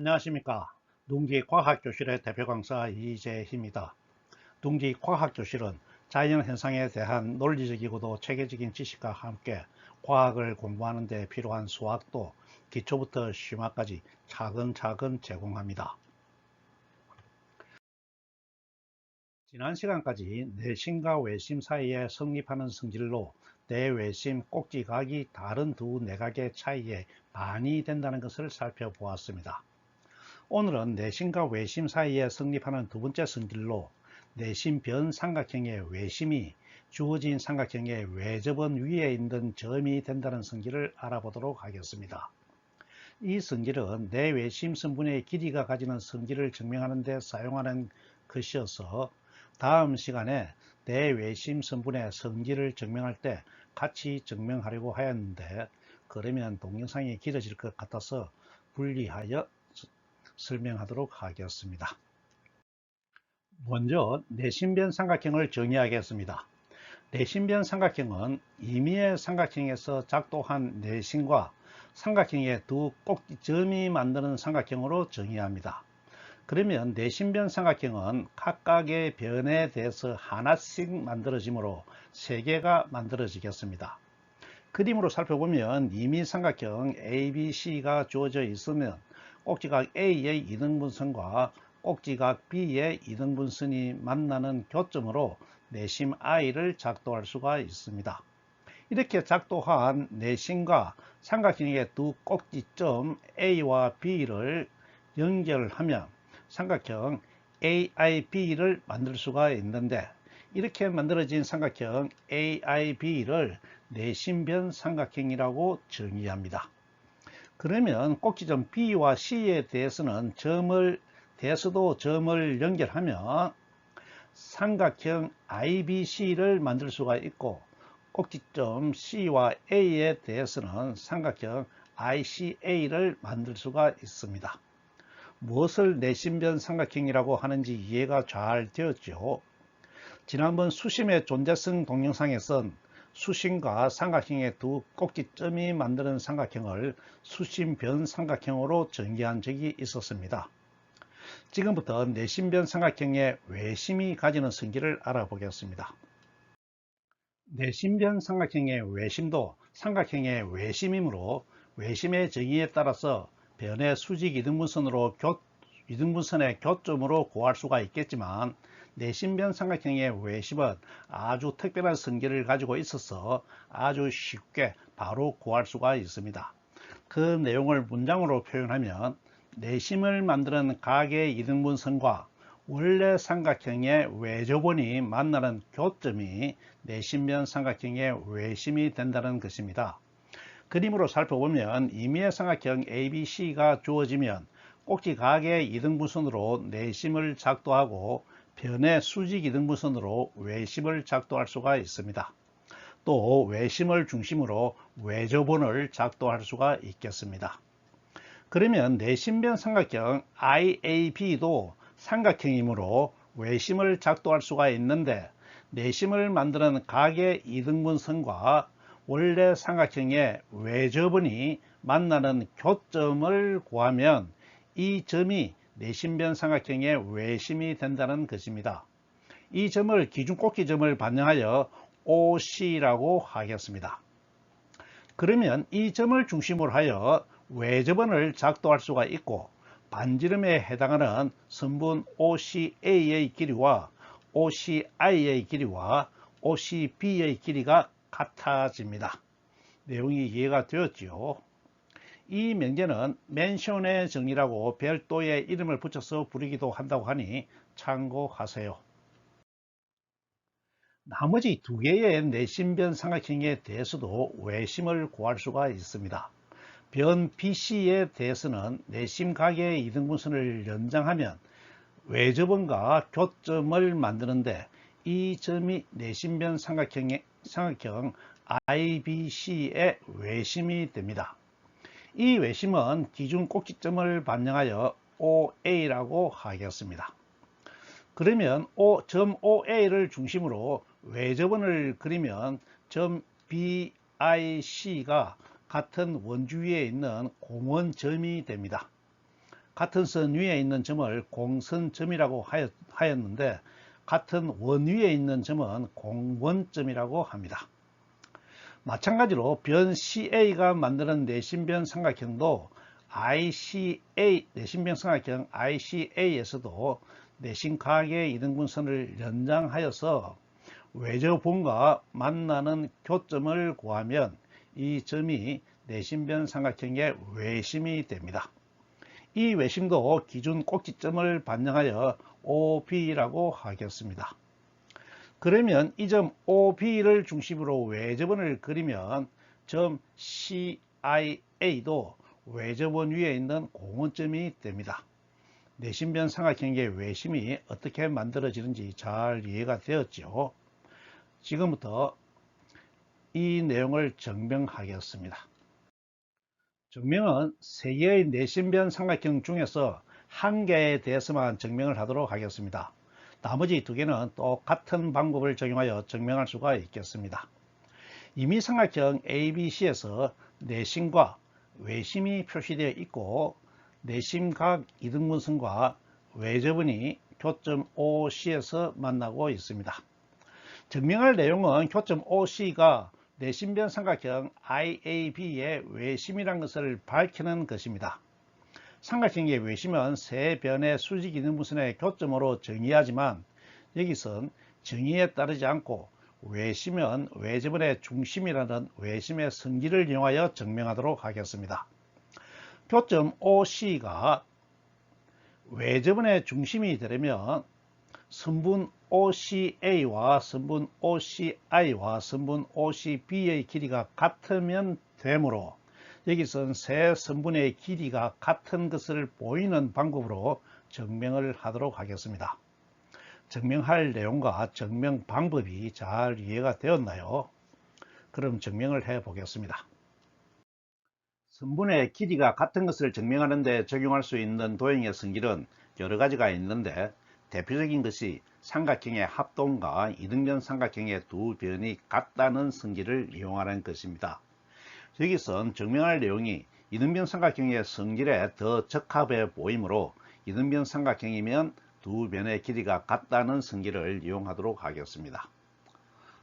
안녕하십니까. 둥지과학교실의 대표 강사 이재희입니다. 둥지과학교실은 자연현상에 대한 논리적이고도 체계적인 지식과 함께 과학을 공부하는 데 필요한 수학도 기초부터 심화까지 차근차근 제공합니다. 지난 시간까지 내심과 외심 사이에 성립하는 성질로 내외심 꼭지각이 다른 두 내각의 차이에 반이 된다는 것을 살펴보았습니다. 오늘은 내심과 외심 사이에 성립하는 두 번째 성질로 내심 변 삼각형의 외심이 주어진 삼각형의 외접은 위에 있는 점이 된다는 성질을 알아보도록 하겠습니다. 이 성질은 내외심 성분의 길이가 가지는 성질을 증명하는 데 사용하는 것이어서 다음 시간에 내외심 성분의 성질을 증명할 때 같이 증명하려고 하였는데, 그러면 동영상이 길어질 것 같아서 분리하여 설명하도록 하겠습니다. 먼저 내심변 삼각형을 정의하겠습니다. 내심변 삼각형은 임의의 삼각형에서 작동한 내심과 삼각형의 두 꼭지점이 만드는 삼각형으로 정의합니다. 그러면 내심변 삼각형은 각각의 변에 대해서 하나씩 만들어지므로 세 개가 만들어지겠습니다. 그림으로 살펴보면 임의 삼각형 ABC가 주어져 있으면 꼭지각 A의 이등분선과 꼭지각 B의 이등분선이 만나는 교점으로 내심 I를 작도할 수가 있습니다. 이렇게 작도한 내심과 삼각형의 두 꼭지점 A와 B를 연결하면 삼각형 AIB를 만들 수가 있는데, 이렇게 만들어진 삼각형 AIB를 내심변 삼각형이라고 정의합니다. 그러면 꼭지점 B와 C에 대해서도 점을 연결하면 삼각형 IBC를 만들 수가 있고, 꼭지점 C와 A에 대해서는 삼각형 ICA를 만들 수가 있습니다. 무엇을 내심변 삼각형이라고 하는지 이해가 잘 되었죠. 지난번 수심의 존재성 동영상에선 수심과 삼각형의 두 꼭지점이 만드는 삼각형을 수심변 삼각형으로 전개한 적이 있었습니다. 지금부터 내심변 삼각형의 외심이 가지는 성질을 알아보겠습니다. 내심변 삼각형의 외심도 삼각형의 외심이므로 외심의 정의에 따라서 변의 수직 이등분선의 교점으로 구할 수가 있겠지만, 내심변 삼각형의 외심은 아주 특별한 성질을 가지고 있어서 아주 쉽게 바로 구할 수가 있습니다. 그 내용을 문장으로 표현하면 내심을 만드는 각의 이등분선과 원래 삼각형의 외접원이 만나는 교점이 내심변 삼각형의 외심이 된다는 것입니다. 그림으로 살펴보면 임의의 삼각형 ABC가 주어지면 꼭지각의 이등분선으로 내심을 작도하고 변의 수직 이등분선으로 외심을 작도할 수가 있습니다. 또 외심을 중심으로 외접원을 작도할 수가 있겠습니다. 그러면 내심변 삼각형 IAB도 삼각형이므로 외심을 작도할 수가 있는데, 내심을 만드는 각의 이등분선과 원래 삼각형의 외접원이 만나는 교점을 구하면 이 점이 내심변 삼각형의 외심이 된다는 것입니다. 이 점을 기준 꼭지점을 반영하여 OC라고 하겠습니다. 그러면 이 점을 중심으로 하여 외접원을 작도할 수가 있고, 반지름에 해당하는 선분 OCA의 길이와 OCI의 길이와 OCB의 길이가 같아집니다. 내용이 이해가 되었죠? 이 명제는 맨션의 정리라고 별도의 이름을 붙여서 부르기도 한다고 하니 참고하세요. 나머지 두 개의 내심변 삼각형에 대해서도 외심을 구할 수가 있습니다. 변 BC에 대해서는 내심각의 이등분선을 연장하면 외접원과 교점을 만드는데, 이 점이 내심변 삼각형 IBC의 외심이 됩니다. 이 외심은 기준 꼭지점을 반영하여 OA라고 하겠습니다. 그러면 점 OA를 중심으로 외접원을 그리면 점 BIC가 같은 원주 위에 있는 공원점이 됩니다. 같은 선 위에 있는 점을 공선점이라고 하였는데 같은 원 위에 있는 점은 공원점이라고 합니다. 마찬가지로 변 CA가 만드는 내심변 삼각형도 내심변 삼각형 ICA에서도 내심각의 이등분선을 연장하여서 외접본과 만나는 교점을 구하면 이 점이 내심변 삼각형의 외심이 됩니다. 이 외심도 기준 꼭지점을 반영하여 OB라고 하겠습니다. 그러면 이 점 OB를 중심으로 외접원을 그리면 점 CIA도 외접원 위에 있는 공원점이 됩니다. 내심변 삼각형의 외심이 어떻게 만들어지는지 잘 이해가 되었죠. 지금부터 이 내용을 증명하겠습니다. 증명은 세 개의 내심변 삼각형 중에서 한 개에 대해서만 증명을 하도록 하겠습니다. 나머지 두 개는 똑같은 방법을 적용하여 증명할 수가 있겠습니다. 이미 삼각형 ABC에서 내심과 외심이 표시되어 있고 내심각 이등분선과 외접원이 교점 OC에서 만나고 있습니다. 증명할 내용은 교점 OC가 내심변 삼각형 IAB의 외심이라는 것을 밝히는 것입니다. 삼각형의 외심은 세 변의 수직 이등분선의 교점으로 정의하지만 여기선 정의에 따르지 않고 외심은 외접원의 중심이라는 외심의 성질을 이용하여 증명하도록 하겠습니다. 교점 OC가 외접원의 중심이 되려면 선분 OCA와 선분 OCI와 선분 OCB의 길이가 같으면 되므로 여기선 세 선분의 길이가 같은 것을 보이는 방법으로 증명을 하도록 하겠습니다. 증명할 내용과 증명 방법이 잘 이해가 되었나요? 그럼 증명을 해 보겠습니다. 선분의 길이가 같은 것을 증명하는 데 적용할 수 있는 도형의 성질은 여러 가지가 있는데 대표적인 것이 삼각형의 합동과 이등변 삼각형의 두 변이 같다는 성질을 이용하는 것입니다. 여기선 증명할 내용이 이등변 삼각형의 성질에 더 적합해 보이므로 이등변 삼각형이면 두 변의 길이가 같다는 성질을 이용하도록 하겠습니다.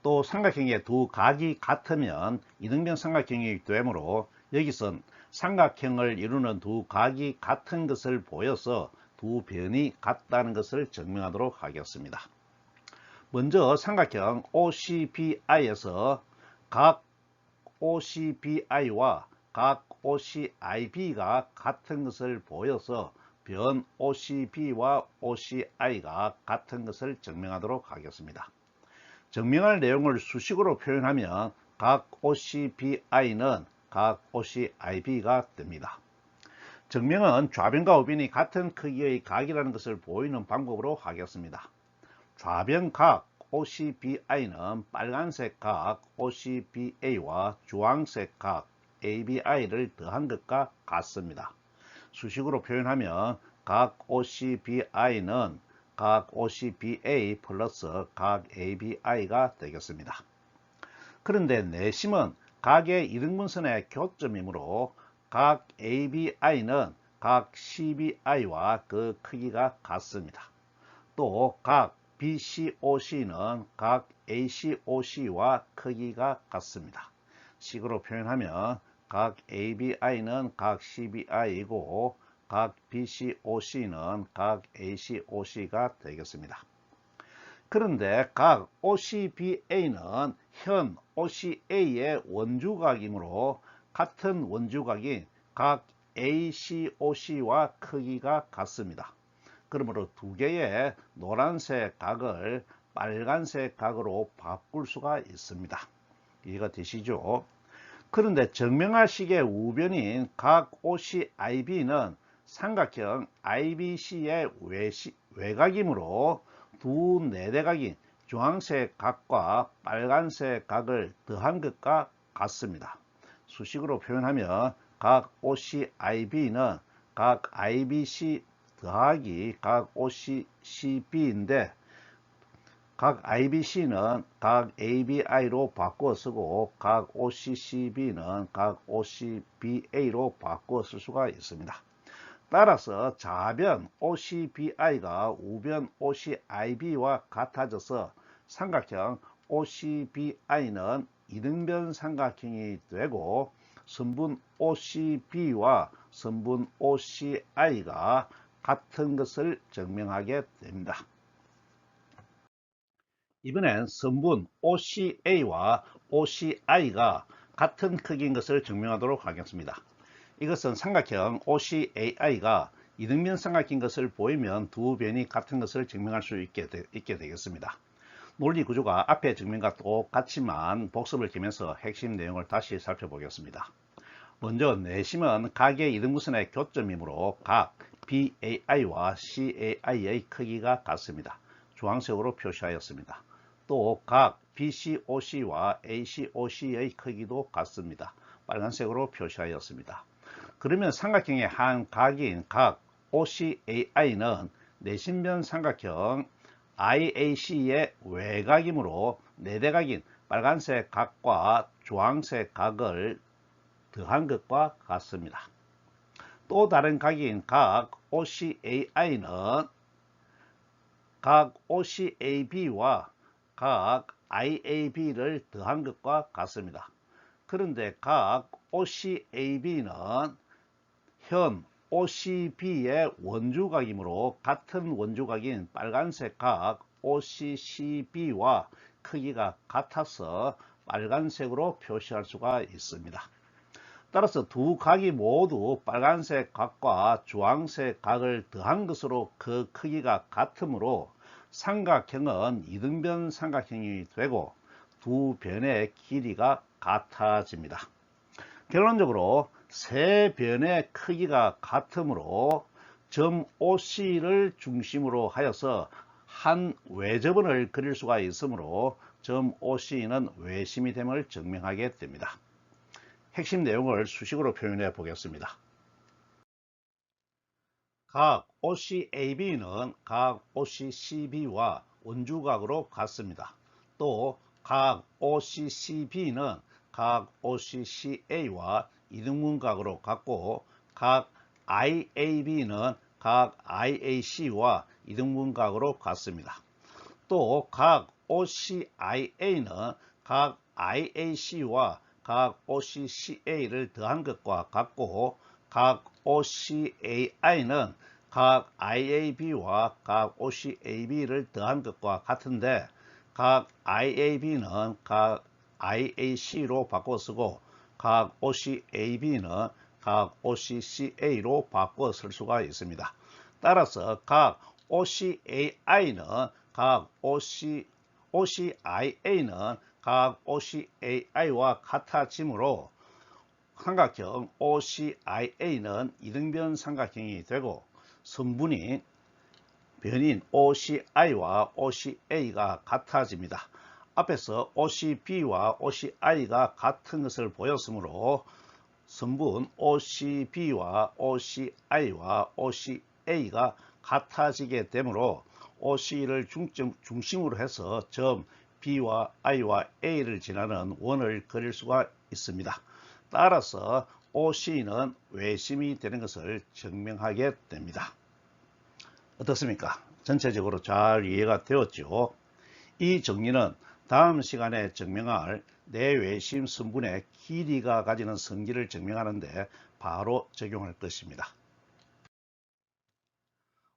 또 삼각형의 두 각이 같으면 이등변 삼각형이 되므로 여기선 삼각형을 이루는 두 각이 같은 것을 보여서 두 변이 같다는 것을 증명하도록 하겠습니다. 먼저 삼각형 OCBI에서 각 OCBI와 각 OCIB가 같은 것을 보여서 변 OCB와 OCI가 같은 것을 증명하도록 하겠습니다. 증명할 내용을 수식으로 표현하면 각 OCBI는 각 OCIB가 됩니다. 증명은 좌변과 우변이 같은 크기의 각이라는 것을 보이는 방법으로 하겠습니다. 좌변각 OCBI는 빨간색 각 OCBA와 주황색 각 ABI를 더한 것과 같습니다. 수식으로 표현하면 각 OCBI는 각 OCBA 플러스 각 ABI가 되겠습니다. 그런데 내심은 각의 이등분선의 교점이므로 각 ABI는 각 CBI와 그 크기가 같습니다. 또 각 BCOC는 각 ACOC와 크기가 같습니다. 식으로 표현하면 각 ABI는 각 CBI이고 각 BCOC는 각 ACOC가 되겠습니다. 그런데 각 OCBA는 현 OCA의 원주각이므로 같은 원주각인 각 ACOC와 크기가 같습니다. 그러므로 두 개의 노란색 각을 빨간색 각으로 바꿀 수가 있습니다. 이해가 되시죠? 그런데 증명할 식의 우변인 각 OCIB는 삼각형 IBC의 외곽이므로 두 내대각인 주황색 각과 빨간색 각을 더한 것과 같습니다. 수식으로 표현하면 각 OCIB는 각 IBC 더하기 각 OCB인데 각 IBC는 각 ABI로 바꾸어 쓰고 각 OCCB는 각 OCBA로 바꾸어 쓸 수가 있습니다. 따라서 좌변 OCBI가 우변 OCIB와 같아져서 삼각형 OCBI는 이등변 삼각형이 되고 선분 OCB와 선분 OCI가 같은 것을 증명하게 됩니다. 이번엔 선분 OCA와 OCI가 같은 크기인 것을 증명하도록 하겠습니다. 이것은 삼각형 OCAI가 이등변 삼각형인 것을 보이면 두 변이 같은 것을 증명할 수 있게 되겠습니다. 논리 구조가 앞의 증명과 똑같지만 복습을 끼면서 핵심 내용을 다시 살펴보겠습니다. 먼저 내심은 각의 이등분선의 교점이므로 각 BAI와 CAI의 크기가 같습니다. 주황색으로 표시하였습니다. 또 각 BCOC와 ACOC의 크기도 같습니다. 빨간색으로 표시하였습니다. 그러면 삼각형의 한 각인 각 OCAI는 내심변 삼각형 IAC의 외곽이므로 내대각인 빨간색 각과 주황색 각을 더한 것과 같습니다. 또 다른 각인 각 OCAI는 각 OCAB와 각 IAB를 더한 것과 같습니다. 그런데 각 OCAB는 현 OCB의 원주각이므로 같은 원주각인 빨간색 각 OCCB와 크기가 같아서 빨간색으로 표시할 수가 있습니다. 따라서 두 각이 모두 빨간색 각과 주황색 각을 더한 것으로 그 크기가 같으므로 삼각형은 이등변 삼각형이 되고 두 변의 길이가 같아집니다. 결론적으로 세 변의 크기가 같으므로 점 OC를 중심으로 하여서 한 외접원을 그릴 수가 있으므로 점 OC는 외심이 됨을 증명하게 됩니다. 핵심 내용을 수식으로 표현해 보겠습니다. 각 OCAB는 각 OCCB와 원주각으로 같습니다. 또 각 OCCB는 각 OCCA와 이등분각으로 같고 각 IAB는 각 IAC와 이등분각으로 같습니다. 또 각 OCIA는 각 IAC와 각 OCCA를 더한 것과 같고 각 OCAI는 각 IAB와 각 OCAB를 더한 것과 같은데 각 IAB는 각 IAC로 바꿔 쓰고 각 OCAB는 각 OCCA로 바꿔 쓸 수가 있습니다. 따라서 각 OCAI는 각 OCIA는 각 OCAI와 같아지므로 삼각형 OCIA는 이등변 삼각형이 되고 선분이 변인 OCI와 OCA가 같아집니다. 앞에서 OCB와 OCI가 같은 것을 보였으므로 선분 OCB와 OCI와 OCA가 같아지게 되므로 OC를 중심으로 해서 점 B와 I와 A를 지나는 원을 그릴 수가 있습니다. 따라서 OC는 외심이 되는 것을 증명하게 됩니다. 어떻습니까? 전체적으로 잘 이해가 되었죠? 이 정리는 다음 시간에 증명할 내외심 선분의 길이가 가지는 성질을 증명하는데 바로 적용할 것입니다.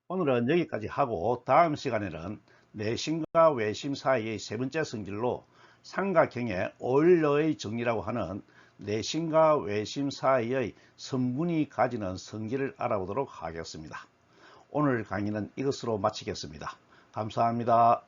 오늘은 여기까지 하고 다음 시간에는 내심과 외심 사이의 세 번째 성질로 삼각형의 오일러의 정리라고 하는 내심과 외심 사이의 선분이 가지는 성질을 알아보도록 하겠습니다. 오늘 강의는 이것으로 마치겠습니다. 감사합니다.